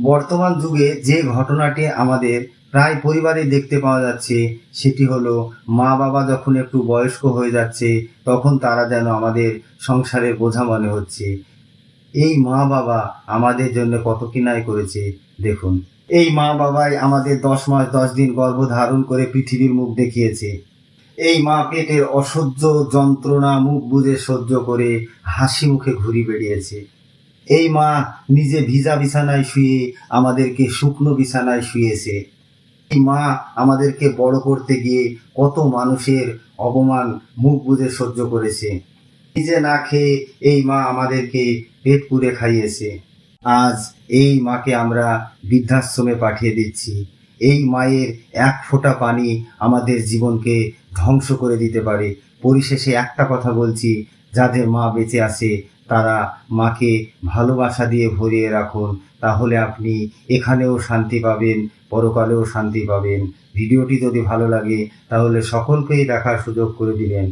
বর্তমান যুগে যে ঘটনাটি আমাদের প্রায় পরিবারে দেখতে পাওয়া যাচ্ছে, সেটি হলো মা বাবা যখন একটু বয়স্ক হয়ে যাচ্ছে তখন তারা যেন আমাদের সংসারের বোঝা মনে হচ্ছে। এই মা বাবা আমাদের জন্য কত কি নাই করেছে দেখুন। এই মা বাবাই আমাদের 10 মাস 10 দিন গর্ভধারণ করে পৃথিবীর মুখ দেখিয়েছে। এই মা পেটের অসহ্য যন্ত্রণা মুখ বুজে সহ্য করে হাসি মুখে ঘুরে বেড়িয়েছে। এই মা নিজে ভিজা বিছানায় শুয়ে আমাদেরকে শুকনো বিছানায় শুয়েছে। এই মা আমাদেরকে বড় করতে গিয়ে কত মানুষের অপমান মুখ বুজে সহ্য করেছে। নিজে না খেয়ে এই মা আমাদেরকে পেট পুরে খাইয়েছে। আজ এই মাকে আমরা বৃদ্ধাশ্রমে পাঠিয়ে দিচ্ছি। এই মায়ের এক ফোঁটা পানি আমাদের জীবনকে ধ্বংস করে দিতে পারে। পরিশেষে একটা কথা বলছি, যাদের মা বেঁচে আছে তারা মাকে ভালোবাসা দিয়ে ভরিয়ে রাখুন, তাহলে আপনি এখানেও শান্তি পাবেন, পরকালেও শান্তি পাবেন। ভিডিওটি যদি ভালো লাগে তাহলে সকলকেই দেখার সুযোগ করে দিবেন।